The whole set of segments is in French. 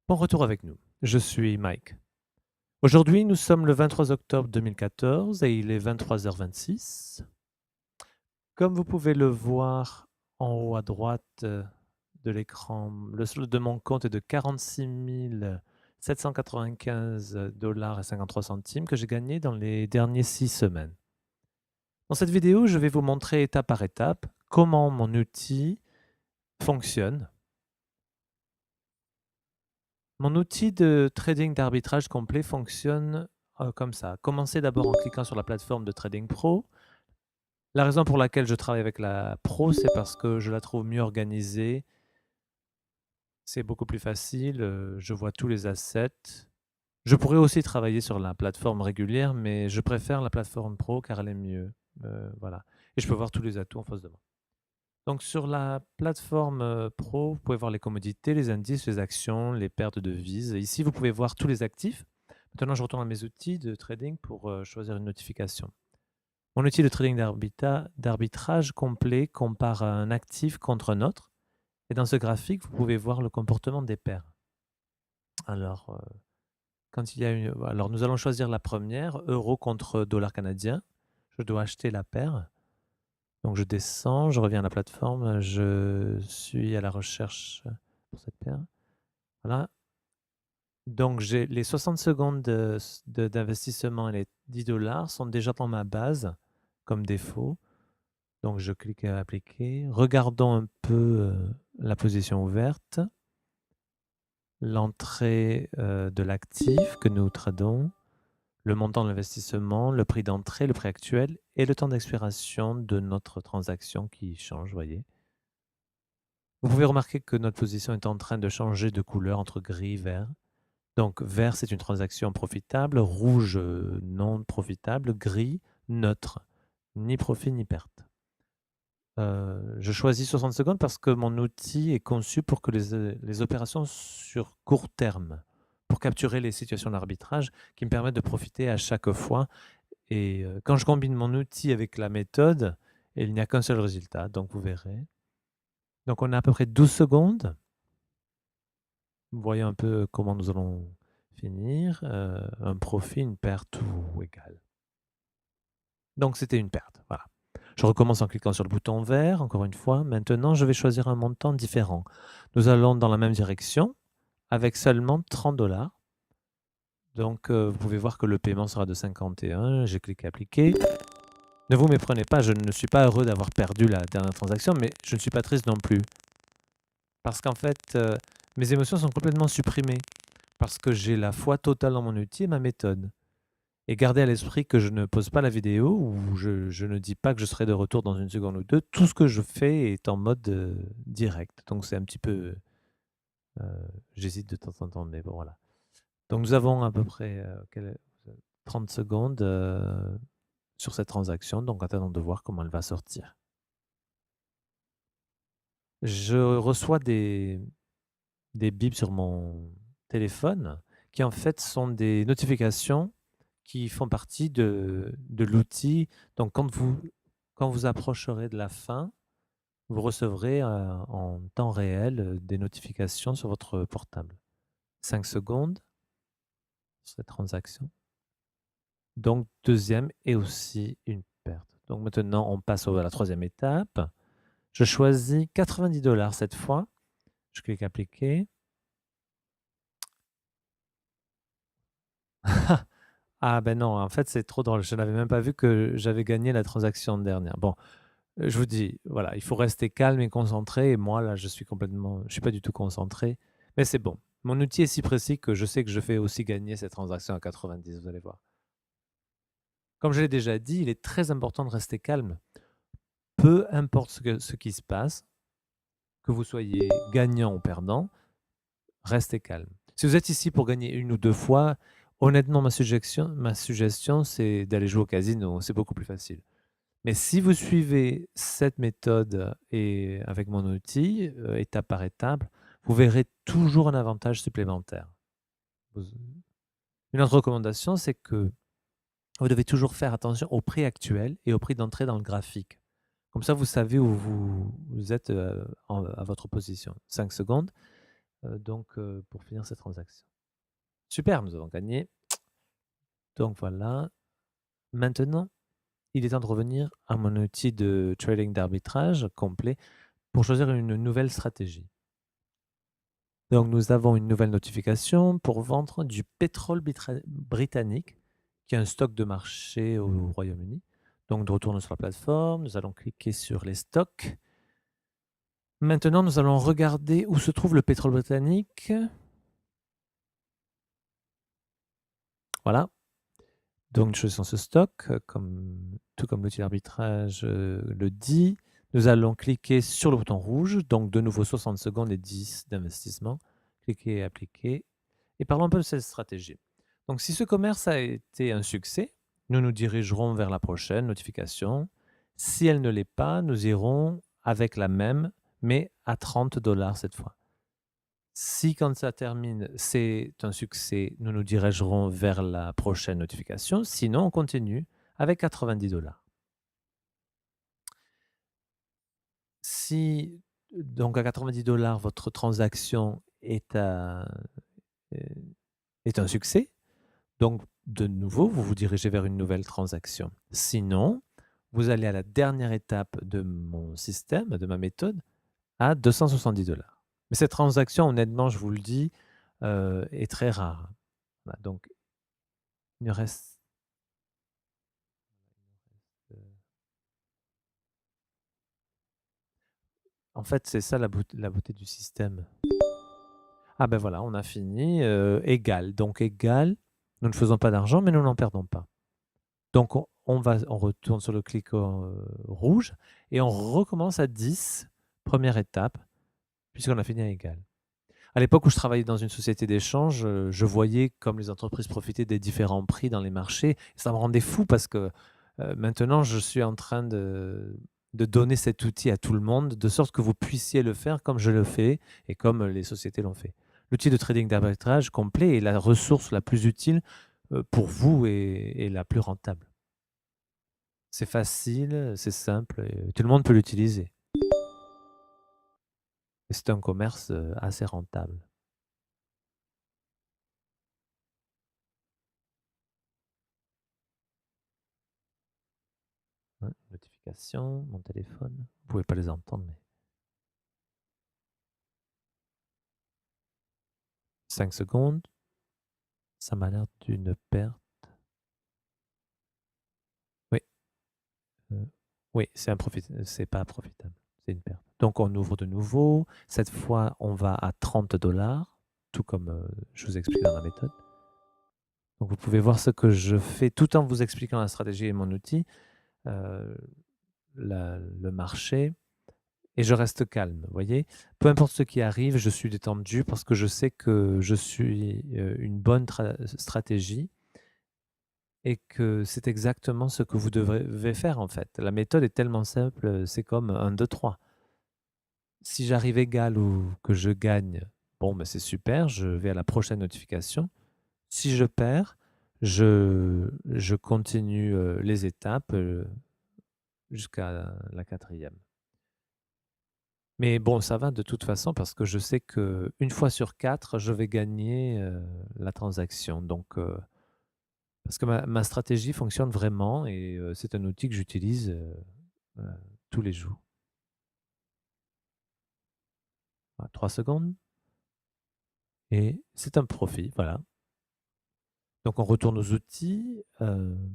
Bon retour avec nous. Je suis Mike. Aujourd'hui, nous sommes le 23 octobre 2014 et il est 23h26. Comme vous pouvez le voir en haut à droite de l'écran, le solde de mon compte est de 46 795 dollars et 53 centimes que j'ai gagné dans les dernières 6 semaines. Dans cette vidéo, je vais vous montrer étape par étape comment mon outil fonctionne. Mon outil de trading d'arbitrage complet fonctionne comme ça. Commencez d'abord en cliquant sur la plateforme de Trading Pro. La raison pour laquelle je travaille avec la Pro, c'est parce que je la trouve mieux organisée. C'est beaucoup plus facile. Je vois tous les assets. Je pourrais aussi travailler sur la plateforme régulière, mais je préfère la plateforme Pro car elle est mieux. Voilà. Et je peux voir tous les atouts en face de moi. Donc sur la plateforme Pro, vous pouvez voir les commodités, les indices, les actions, les paires de devises. Ici, vous pouvez voir tous les actifs. Maintenant, je retourne à mes outils de trading pour choisir une notification. Mon outil de trading d'arbitrage complet compare un actif contre un autre. Et dans ce graphique, vous pouvez voir le comportement des paires. Alors, alors nous allons choisir la première, euro contre dollar canadien. Je dois acheter la paire. Donc je descends, je reviens à la plateforme, je suis à la recherche pour cette paire. Voilà. Donc j'ai les 60 secondes d'investissement et les 10 dollars sont déjà dans ma base comme défaut. Donc je clique à appliquer. Regardons un peu la position ouverte, l'entrée de l'actif que nous tradons, le montant de l'investissement, le prix d'entrée, le prix actuel et le temps d'expiration de notre transaction qui change, voyez. Vous pouvez remarquer que notre position est en train de changer de couleur entre gris et vert. Donc vert, c'est une transaction profitable, rouge, non profitable, gris, neutre, ni profit ni perte. Je choisis 60 secondes parce que mon outil est conçu pour que les opérations sur court terme, pour capturer les situations d'arbitrage qui me permettent de profiter à chaque fois. Et quand je combine mon outil avec la méthode, il n'y a qu'un seul résultat, donc vous verrez. Donc on a à peu près 12 secondes. Voyons un peu comment nous allons finir. Un profit, une perte ou égal. Donc c'était une perte, voilà. Je recommence en cliquant sur le bouton vert, encore une fois. Maintenant, je vais choisir un montant différent. Nous allons dans la même direction avec seulement 30 dollars. Donc vous pouvez voir que le paiement sera de 51. J'ai cliqué appliquer. Ne vous méprenez pas, je ne suis pas heureux d'avoir perdu la dernière transaction, mais je ne suis pas triste non plus. Parce qu'en fait, mes émotions sont complètement supprimées. Parce que j'ai la foi totale dans mon outil et ma méthode. Et gardez à l'esprit que je ne pose pas la vidéo ou je ne dis pas que je serai de retour dans une seconde ou deux. Tout ce que je fais est en mode direct. Donc c'est un petit peu... j'hésite de temps en temps, mais bon, voilà. Donc nous avons à peu près 30 secondes sur cette transaction. Donc attendons de voir comment elle va sortir. Je reçois des bips sur mon téléphone qui en fait sont des notifications qui font partie de l'outil. Donc quand vous approcherez de la fin, vous recevrez en temps réel des notifications sur votre portable. 5 secondes sur cette transaction. Donc deuxième et aussi une perte. Donc maintenant on passe à la troisième étape. Je choisis 90 dollars cette fois. Je clique appliquer. Ah ben non, en fait c'est trop drôle. Je n'avais même pas vu que j'avais gagné la transaction dernière. Bon, je vous dis, voilà, il faut rester calme et concentré. Et moi là, je suis pas du tout concentré. Mais c'est bon. Mon outil est si précis que je sais que je fais aussi gagner cette transaction à 90. Vous allez voir. Comme je l'ai déjà dit, il est très important de rester calme. Peu importe ce qui se passe, que vous soyez gagnant ou perdant, restez calme. Si vous êtes ici pour gagner une ou deux fois, honnêtement, ma suggestion, c'est d'aller jouer au casino. C'est beaucoup plus facile. Mais si vous suivez cette méthode et avec mon outil, étape par étape, vous verrez toujours un avantage supplémentaire. Une autre recommandation, c'est que vous devez toujours faire attention au prix actuel et au prix d'entrée dans le graphique. Comme ça, vous savez où vous êtes à votre position. 5 secondes. pour finir cette transaction. Super, nous avons gagné. Donc voilà. Maintenant, il est temps de revenir à mon outil de trading d'arbitrage complet pour choisir une nouvelle stratégie. Donc nous avons une nouvelle notification pour vendre du pétrole britannique, qui est un stock de marché au Royaume-Uni. Donc de retourner sur la plateforme, nous allons cliquer sur les stocks. Maintenant, nous allons regarder où se trouve le pétrole britannique. Voilà. Donc, nous choisissons ce stock, tout comme l'outil d'arbitrage le dit. Nous allons cliquer sur le bouton rouge, donc de nouveau 60 secondes et 10 d'investissement. Cliquez et appliquer. Et parlons un peu de cette stratégie. Donc, si ce commerce a été un succès, nous nous dirigerons vers la prochaine notification. Si elle ne l'est pas, nous irons avec la même, mais à 30 $ cette fois. Si quand ça termine, c'est un succès, nous nous dirigerons vers la prochaine notification. Sinon, on continue avec 90 $. Si donc à 90 $, votre transaction est un succès, donc de nouveau, vous vous dirigez vers une nouvelle transaction. Sinon, vous allez à la dernière étape de mon système, de ma méthode, à 270 $. Mais cette transaction, honnêtement, je vous le dis, est très rare. Voilà, donc, il ne reste. En fait, c'est ça la beauté du système. Ah ben voilà, on a fini. Égal. Donc égal, nous ne faisons pas d'argent, mais nous n'en perdons pas. Donc on retourne sur le clic rouge et on recommence à 10, première étape, puisqu'on a fini à égal. À l'époque où je travaillais dans une société d'échange, je voyais comme les entreprises profitaient des différents prix dans les marchés. Ça me rendait fou parce que maintenant, je suis en train de donner cet outil à tout le monde, de sorte que vous puissiez le faire comme je le fais et comme les sociétés l'ont fait. L'outil de trading d'arbitrage complet est la ressource la plus utile pour vous et la plus rentable. C'est facile, c'est simple, et tout le monde peut l'utiliser. Et c'est un commerce assez rentable. Ouais, notification, mon téléphone. Vous pouvez pas les entendre, mais 5 secondes. Ça m'a l'air d'une perte. Oui. Oui, c'est pas profitable. C'est une perte. Donc on ouvre de nouveau. Cette fois, on va à 30 $, tout comme je vous explique dans la méthode. Donc vous pouvez voir ce que je fais tout en vous expliquant la stratégie et mon outil, le marché. Et je reste calme, vous voyez? Peu importe ce qui arrive, je suis détendu parce que je sais que je suis une bonne stratégie et que c'est exactement ce que vous devez faire en fait. La méthode est tellement simple, c'est comme 1, 2, 3. Si j'arrive égal ou que je gagne, bon, ben c'est super, je vais à la prochaine notification. Si je perds, je continue les étapes jusqu'à la 4e. Mais bon, ça va de toute façon parce que je sais qu'une fois sur 4, je vais gagner la transaction. Donc, parce que ma stratégie fonctionne vraiment et c'est un outil que j'utilise tous les jours. 3 secondes. Et c'est un profit, voilà. Donc on retourne aux outils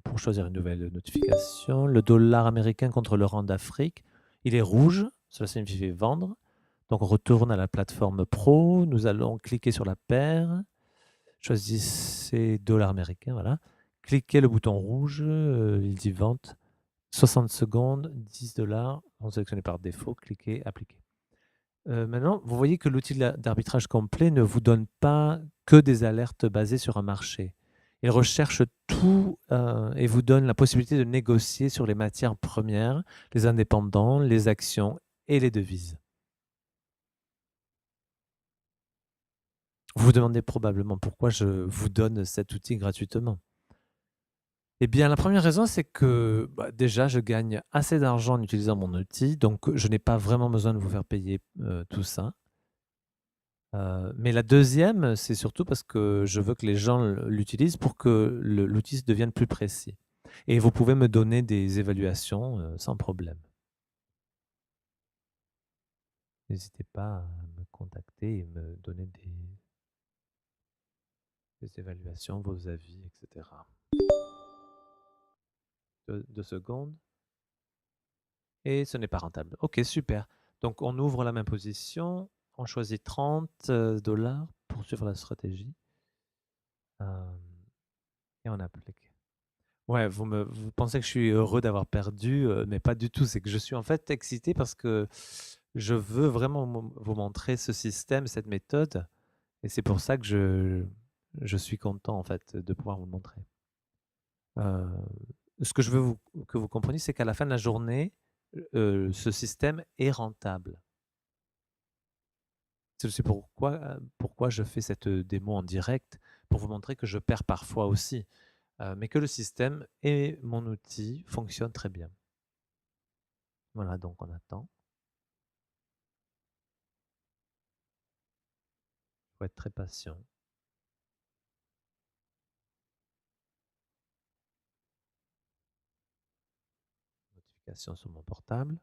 pour choisir une nouvelle notification. Le dollar américain contre le rand d'Afrique, il est rouge, cela signifie vendre. Donc on retourne à la plateforme Pro, nous allons cliquer sur la paire, choisissez dollar américain, voilà. Cliquez le bouton rouge, il dit vente, 60 secondes, 10 $, on sélectionne par défaut, cliquez, appliquez. Maintenant, vous voyez que l'outil d'arbitrage complet ne vous donne pas que des alertes basées sur un marché. Il recherche tout et vous donne la possibilité de négocier sur les matières premières, les indépendants, les actions et les devises. Vous vous demandez probablement pourquoi je vous donne cet outil gratuitement. Eh bien, la première raison, c'est que déjà, je gagne assez d'argent en utilisant mon outil, donc je n'ai pas vraiment besoin de vous faire payer tout ça. Mais la deuxième, c'est surtout parce que je veux que les gens l'utilisent pour que l'outil devienne plus précis. Et vous pouvez me donner des évaluations sans problème. N'hésitez pas à me contacter et me donner des évaluations, vos avis, etc. 2 secondes. Et ce n'est pas rentable. Ok, super. Donc on ouvre la même position, on choisit 30 dollars pour suivre la stratégie euh, et on applique. Ouais, vous pensez que je suis heureux d'avoir perdu, mais pas du tout. C'est que je suis en fait excité parce que je veux vraiment vous montrer ce système, cette méthode, et c'est pour ça que je suis content en fait de pouvoir vous le montrer. Euh, Ce que je veux que vous compreniez, c'est qu'à la fin de la journée, ce système est rentable. C'est pourquoi je fais cette démo en direct, pour vous montrer que je perds parfois aussi, mais que le système et mon outil fonctionnent très bien. Voilà, donc on attend. Il faut être très patient. Notification sur mon portable.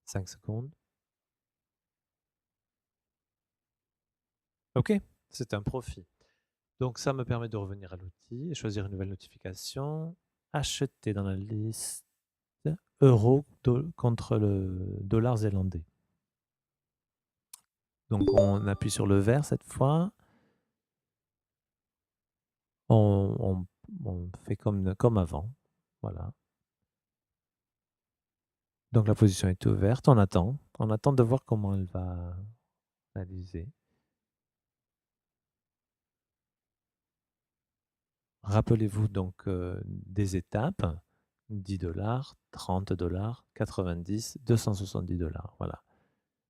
5 secondes. OK, c'est un profit. Donc ça me permet de revenir à l'outil et choisir une nouvelle notification. Acheter dans la liste euro contre le dollar zélandais. Donc on appuie sur le vert cette fois. On fait comme avant. Voilà. Donc la position est ouverte. On attend. On attend de voir comment elle va réaliser. Rappelez-vous donc des étapes. 10 dollars, 30 dollars, 90, 270 dollars. Voilà.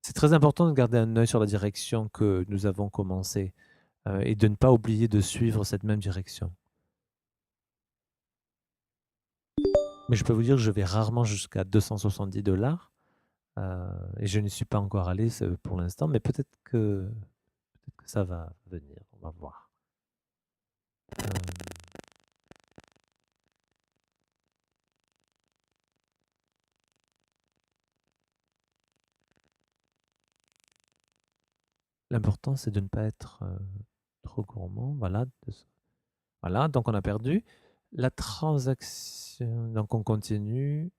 C'est très important de garder un œil sur la direction que nous avons commencé et de ne pas oublier de suivre cette même direction. Mais je peux vous dire que je vais rarement jusqu'à 270 dollars et je n'y suis pas encore allé pour l'instant, mais peut-être que ça va venir. On va voir. Euh, L'important, c'est de ne pas être trop gourmand. Voilà. Voilà, donc on a perdu. La transaction, donc on continue.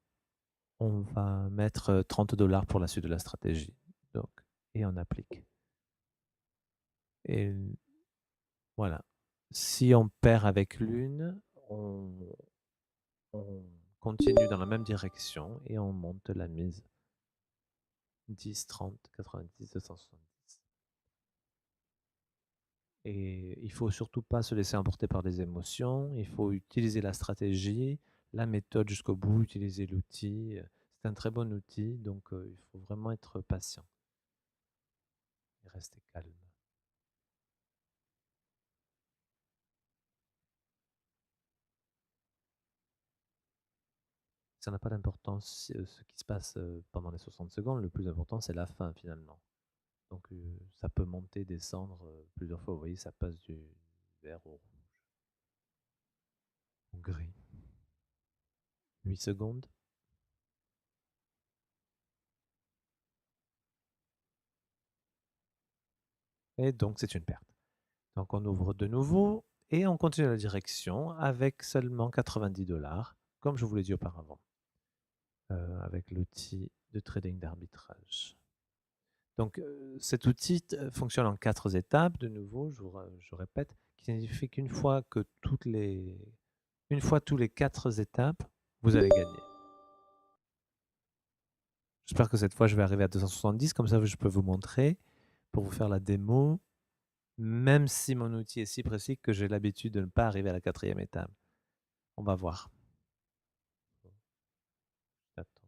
On va mettre 30 dollars pour la suite de la stratégie. Donc, et on applique. Et voilà. Si on perd avec l'une, on continue dans la même direction et on monte la mise. 10, 30, 90, 270. Et il faut surtout pas se laisser emporter par des émotions. Il faut utiliser la stratégie, la méthode jusqu'au bout, utiliser l'outil. C'est un très bon outil, donc il faut vraiment être patient et rester calme. Ça n'a pas d'importance ce qui se passe pendant les 60 secondes. Le plus important, c'est la fin finalement. Donc ça peut monter, descendre plusieurs fois. Vous voyez, ça passe du vert au rouge, au gris. 8 secondes. Et donc c'est une perte. Donc on ouvre de nouveau et on continue la direction avec seulement 90 dollars, comme je vous l'ai dit auparavant, avec l'outil de trading d'arbitrage. Donc cet outil fonctionne en 4 étapes, de nouveau, je répète, qui signifie qu'une fois que une fois tous les 4 étapes, vous allez gagner. J'espère que cette fois je vais arriver à 270, comme ça je peux vous montrer pour vous faire la démo, même si mon outil est si précis que j'ai l'habitude de ne pas arriver à la 4e étape. On va voir. J'attends.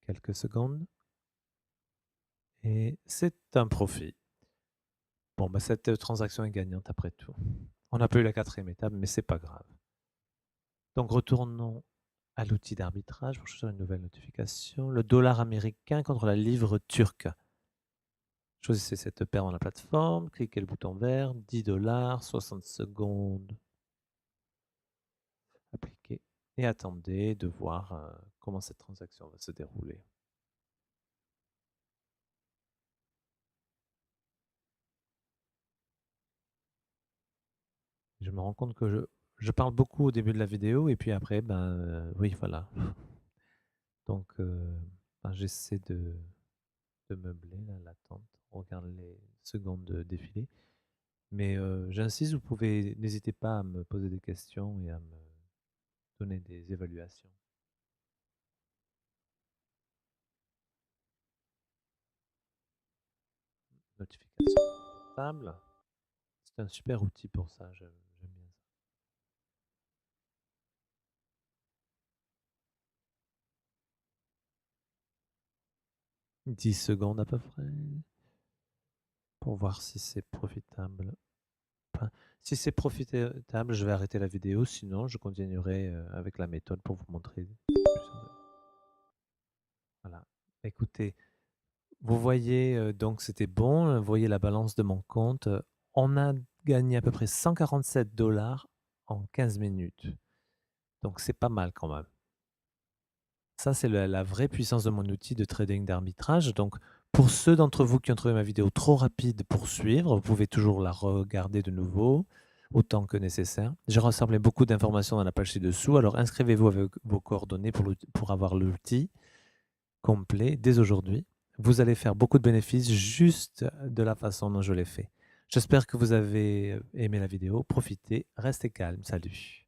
quelques secondes. Et c'est un profit. Bon, bah, cette transaction est gagnante après tout. On n'a pas eu la 4e étape, mais c'est pas grave. Donc retournons à l'outil d'arbitrage pour choisir une nouvelle notification. Le dollar américain contre la livre turque. Choisissez cette paire dans la plateforme, cliquez le bouton vert, 10 $, 60 secondes. Appliquez et attendez de voir comment cette transaction va se dérouler. Je me rends compte que je parle beaucoup au début de la vidéo et puis après, oui, voilà. Donc, ben, j'essaie de meubler l'attente. On regarde les secondes défiler. Mais j'insiste, vous pouvez, n'hésitez pas à me poser des questions et à me donner des évaluations. Notification portable. C'est un super outil pour ça, j'aime bien ça. 10 secondes à peu près pour voir si c'est profitable. Enfin, si c'est profitable, je vais arrêter la vidéo, sinon je continuerai avec la méthode pour vous montrer. Voilà. Écoutez, vous voyez, donc c'était bon, vous voyez la balance de mon compte. On a gagné à peu près 147 $ en 15 minutes. Donc c'est pas mal quand même. Ça, c'est la vraie puissance de mon outil de trading d'arbitrage. Donc, pour ceux d'entre vous qui ont trouvé ma vidéo trop rapide pour suivre, vous pouvez toujours la regarder de nouveau, autant que nécessaire. J'ai rassemblé beaucoup d'informations dans la page ci-dessous, alors inscrivez-vous avec vos coordonnées pour avoir l'outil complet dès aujourd'hui. Vous allez faire beaucoup de bénéfices juste de la façon dont je l'ai fait. J'espère que vous avez aimé la vidéo. Profitez, restez calme. Salut.